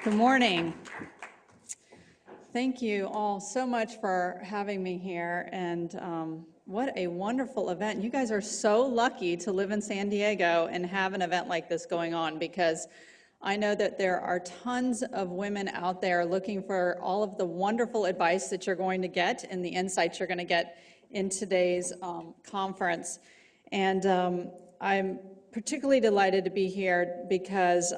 Good morning. Thank you all so much for having me here, and what a wonderful event. You guys are so lucky to live in San Diego and have an event like this going on, because I know that there are tons of women out there looking for all of the wonderful advice that you're going to get and the insights you're going to get in today's conference. And I'm particularly delighted to be here because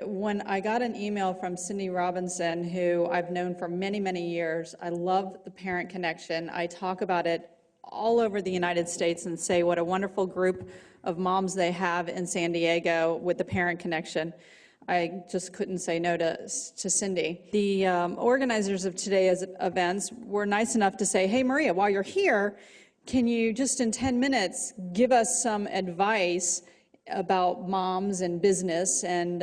when I got an email from Cindy Robinson, who I've known for many, many years, I love the Parent Connection. I talk about it all over the United States and say what a wonderful group of moms they have in San Diego with the Parent Connection. I just couldn't say no to Cindy. The organizers of today's events were nice enough to say, hey, Maria, while you're here, can you just in 10 minutes give us some advice about moms and business, and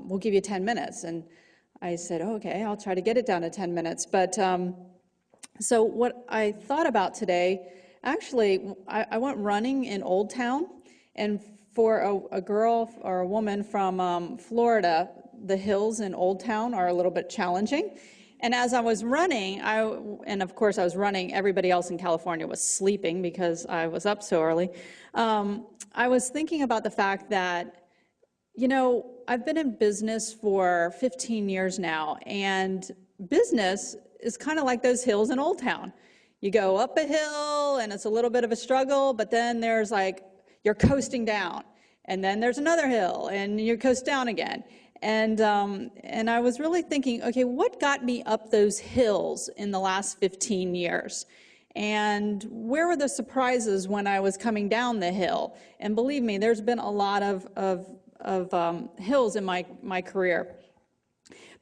we'll give you 10 minutes. And I said, oh, okay, I'll try to get it down to 10 minutes. But so what I thought about today, actually, I went running in Old Town, and for a girl or a woman from Florida, the hills in Old Town are a little bit challenging. And as I was running, and of course I was running, everybody else in California was sleeping because I was up so early. I was thinking about the fact that, you know, I've been in business for 15 years now, and business is kind of like those hills in Old Town. You go up a hill and it's a little bit of a struggle, but then there's like, you're coasting down, and then there's another hill and you coast down again. And I was really thinking, okay, what got me up those hills in the last 15 years? And where were the surprises when I was coming down the hill? And believe me, there's been a lot of hills in my career.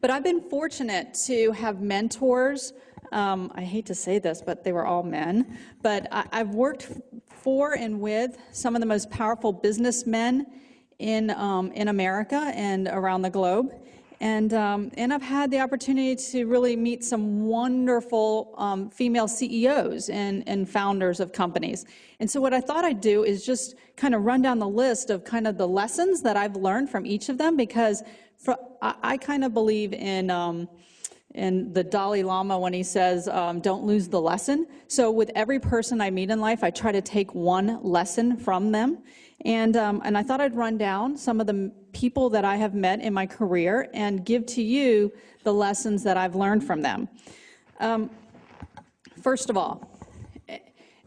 But I've been fortunate to have mentors. I hate to say this, but they were all men. But I've worked for and with some of the most powerful businessmen in America and around the globe. And I've had the opportunity to really meet some wonderful female CEOs and founders of companies. And so what I thought I'd do is just kind of run down the list of kind of the lessons that I've learned from each of them, because I kind of believe in the Dalai Lama when he says, don't lose the lesson. So with every person I meet in life, I try to take one lesson from them. And I thought I'd run down some of the people that I have met in my career and give to you the lessons that I've learned from them. First of all,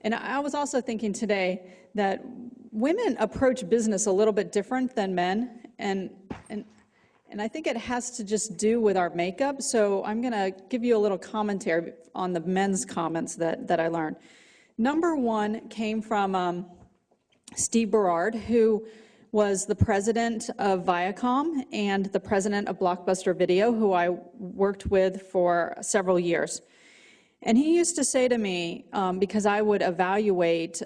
and I was also thinking today that women approach business a little bit different than men, and I think it has to just do with our makeup. So I'm going to give you a little commentary on the men's comments that I learned. Number one came from Steve Berard, who was the president of Viacom and the president of Blockbuster Video, who I worked with for several years. And he used to say to me, because I would evaluate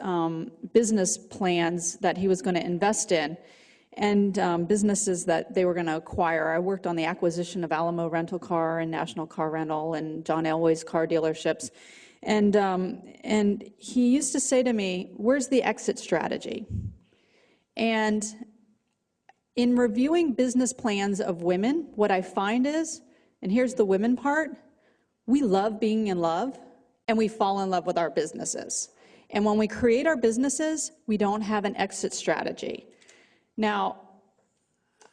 business plans that he was going to invest in and businesses that they were going to acquire. I worked on the acquisition of Alamo Rental Car and National Car Rental and John Elway's car dealerships. And he used to say to me, where's the exit strategy? And in reviewing business plans of women, what I find is, and here's the women part, we love being in love, and we fall in love with our businesses. And when we create our businesses, we don't have an exit strategy. Now,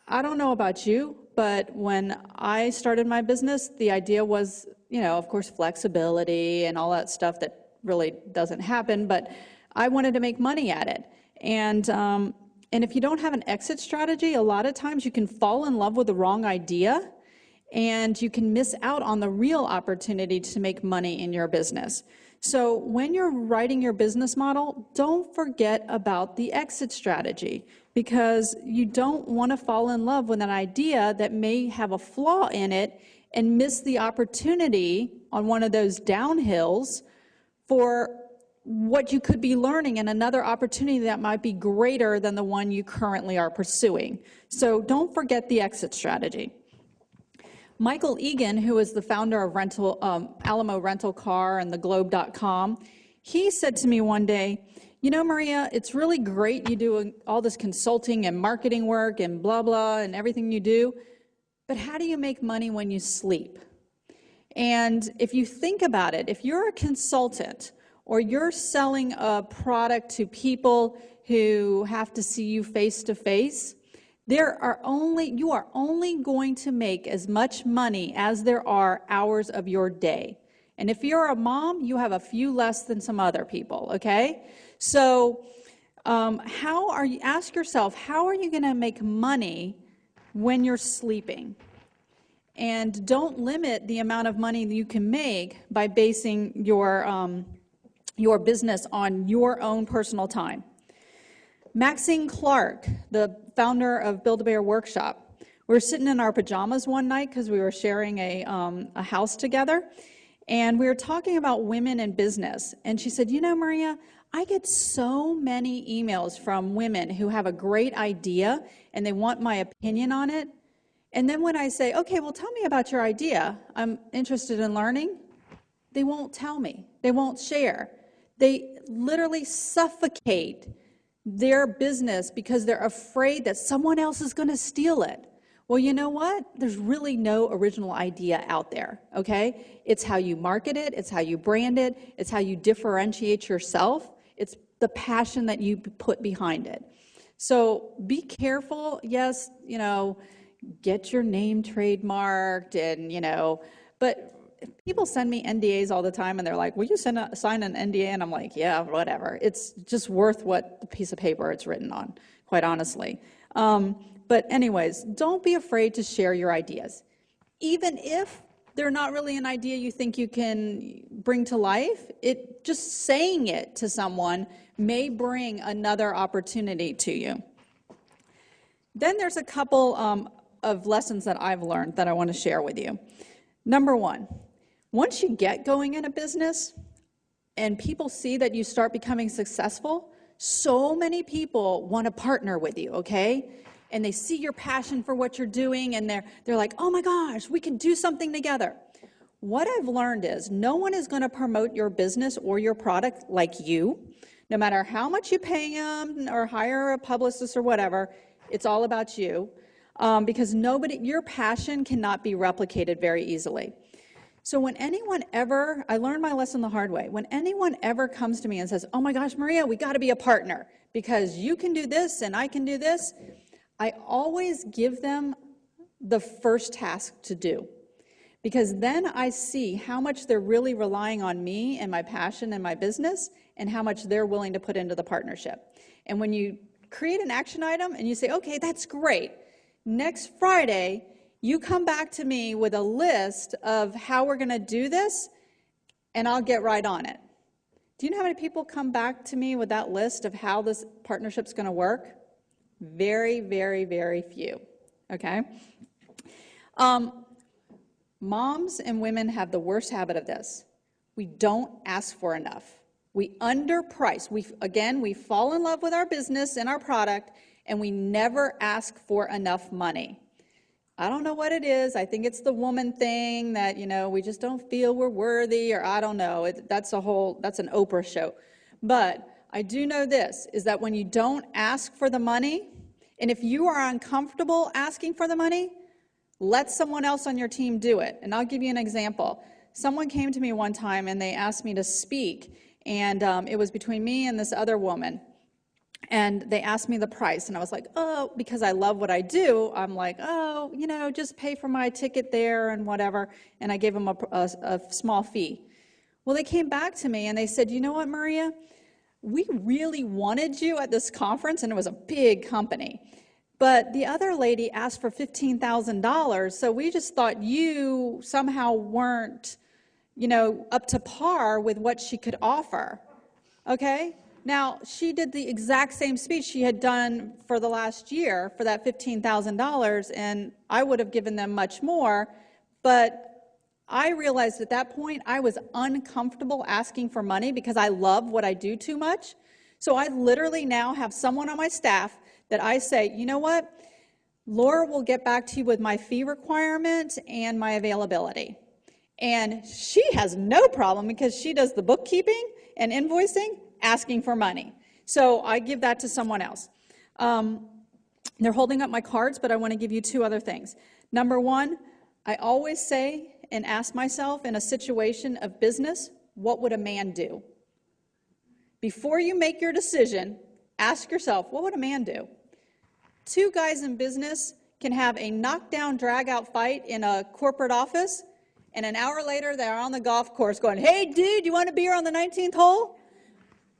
I don't know about you, but when I started my business, the idea was, you know, of course, flexibility and all that stuff that really doesn't happen, but I wanted to make money at it. And if you don't have an exit strategy, a lot of times you can fall in love with the wrong idea, and you can miss out on the real opportunity to make money in your business. So when you're writing your business model, don't forget about the exit strategy, because you don't want to fall in love with an idea that may have a flaw in it and miss the opportunity on one of those downhills for what you could be learning in another opportunity that might be greater than the one you currently are pursuing. So don't forget the exit strategy. Michael Egan, who is the founder of Alamo Rental Car and theglobe.com, he said to me one day, you know, Maria, it's really great you do all this consulting and marketing work and blah, blah, and everything you do, But how do you make money when you sleep? And if you think about it, if you're a consultant or you're selling a product to people who have to see you face to face, you are only going to make as much money as there are hours of your day. And if you're a mom, you have a few less than some other people, okay? So ask yourself, how are you going to make money when you're sleeping? And don't limit the amount of money that you can make by basing your business on your own personal time. Maxine Clark, the founder of Build-A-Bear Workshop, we were sitting in our pajamas one night because we were sharing a house together, and we were talking about women in business. And she said, you know, Maria, I get so many emails from women who have a great idea and they want my opinion on it. And then when I say, okay, well, tell me about your idea, I'm interested in learning, they won't tell me. They won't share. They literally suffocate their business because they're afraid that someone else is going to steal it. Well, you know what? There's really no original idea out there, okay? It's how you market it. It's how you brand it. It's how you differentiate yourself. It's the passion that you put behind it. So be careful. Yes, you know, get your name trademarked and, you know, but people send me NDAs all the time and they're like, will you sign an NDA? And I'm like, yeah, whatever. It's just worth what the piece of paper it's written on, quite honestly. But anyways, don't be afraid to share your ideas. Even if they're not really an idea you think you can bring to life, just saying it to someone may bring another opportunity to you. Then there's a couple of lessons that I've learned that I want to share with you. Number one, once you get going in a business and people see that you start becoming successful, so many people want to partner with you, okay? And they see your passion for what you're doing and they're like, oh my gosh, we can do something together. What I've learned is no one is going to promote your business or your product like you. No matter how much you pay them or hire a publicist or whatever, it's all about you. Because your passion cannot be replicated very easily. So when anyone ever, I learned my lesson the hard way, when anyone ever comes to me and says, oh my gosh, Maria, we got to be a partner because you can do this and I can do this, I always give them the first task to do. Because then I see how much they're really relying on me and my passion and my business and how much they're willing to put into the partnership. And when you create an action item and you say, okay, that's great. Next Friday, you come back to me with a list of how we're going to do this, and I'll get right on it. Do you know how many people come back to me with that list of how this partnership's going to work? Very, very, very few, okay? Moms and women have the worst habit of this. We don't ask for enough. We underprice. We fall in love with our business and our product, and we never ask for enough money. I don't know what it is. I think it's the woman thing that, you know, we just don't feel we're worthy, or I don't know. That's an Oprah show. But I do know this, is that when you don't ask for the money, and if you are uncomfortable asking for the money, let someone else on your team do it. And I'll give you an example. Someone came to me one time and they asked me to speak, and it was between me and this other woman. And they asked me the price, and I was like, oh, because I love what I do, I'm like, oh, you know, just pay for my ticket there and whatever, and I gave them a small fee. Well, they came back to me and they said, you know what, Maria, we really wanted you at this conference, and it was a big company, but the other lady asked for $15,000, so we just thought you somehow weren't, you know, up to par with what she could offer, okay? Now, she did the exact same speech she had done for the last year for that $15,000, and I would have given them much more, but I realized at that point I was uncomfortable asking for money because I love what I do too much. So I literally now have someone on my staff that I say, you know what, Laura will get back to you with my fee requirement and my availability. And she has no problem because she does the bookkeeping and invoicing, asking for money. So I give that to someone else. They're holding up my cards, but I want to give you two other things. Number one, I always say and ask myself in a situation of business, what would a man do? Before you make your decision, ask yourself, what would a man do? Two guys in business can have a knockdown, drag-out fight in a corporate office, and an hour later, they're on the golf course going, hey, dude, you want a beer on the 19th hole?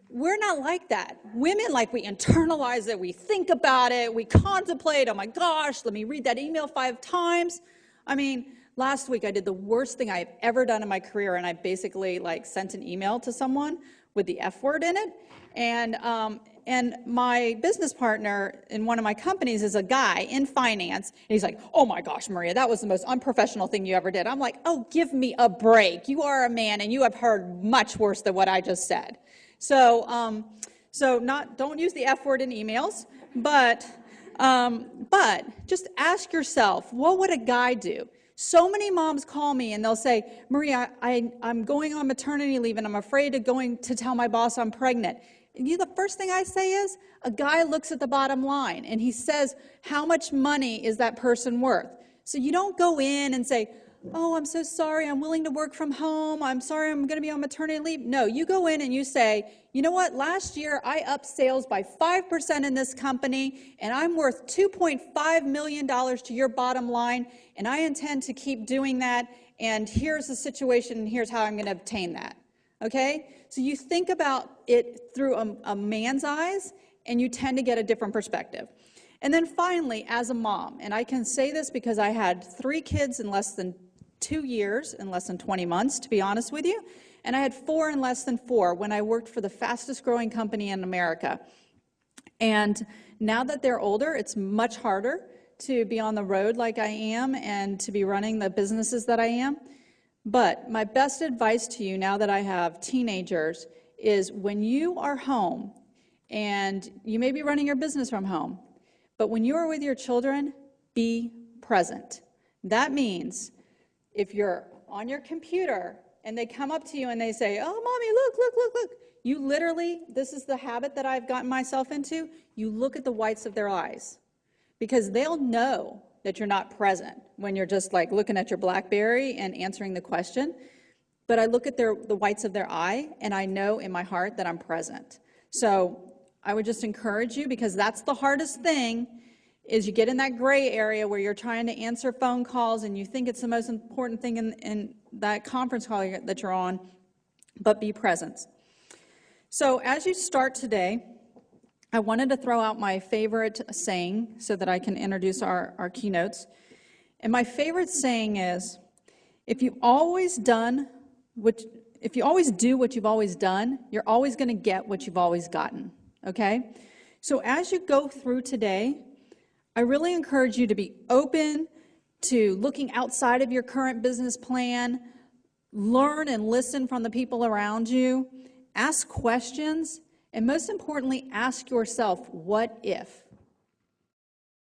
We're not like that. Women, like, we internalize it, we think about it, we contemplate, oh my gosh, let me read that email 5 times. I mean, last week I did the worst thing I've ever done in my career, and I basically, like, sent an email to someone with the F word in it. And my business partner in one of my companies is a guy in finance, and he's like, oh my gosh, Maria, that was the most unprofessional thing you ever did. I'm like, oh, give me a break. You are a man, and you have heard much worse than what I just said. So, don't use the F word in emails, but just ask yourself, what would a guy do? So many moms call me and they'll say, Maria, I'm going on maternity leave and I'm afraid of going to tell my boss I'm pregnant. And the first thing I say is, a guy looks at the bottom line and he says, how much money is that person worth? So you don't go in and say, oh, I'm so sorry, I'm willing to work from home, I'm sorry, I'm going to be on maternity leave. No, you go in and you say, you know what, last year I upped sales by 5% in this company, and I'm worth $2.5 million to your bottom line, and I intend to keep doing that, and here's the situation, and here's how I'm going to obtain that. Okay? So you think about it through a man's eyes, and you tend to get a different perspective. And then finally, as a mom, and I can say this because I had 3 kids in less than 2 years, in less than 20 months, to be honest with you, and I had 4 in less than 4 when I worked for the fastest growing company in America. And now that they're older, it's much harder to be on the road like I am and to be running the businesses that I am. But my best advice to you now that I have teenagers is when you are home, and you may be running your business from home, but when you are with your children, be present. That means if you're on your computer and they come up to you and they say, oh, Mommy, look, you literally, this is the habit that I've gotten myself into, you look at the whites of their eyes, because they'll know that you're not present when you're just like looking at your BlackBerry and answering the question. But I look at the whites of their eye, and I know in my heart that I'm present. So I would just encourage you, because that's the hardest thing, is you get in that gray area where you're trying to answer phone calls and you think it's the most important thing in that conference call that you're on, but be present. So as you start today, I wanted to throw out my favorite saying so that I can introduce our keynotes. And my favorite saying is, if you always do what you've always done, you're always going to get what you've always gotten, okay? So as you go through today, I really encourage you to be open to looking outside of your current business plan, learn and listen from the people around you, ask questions, and most importantly, ask yourself, what if?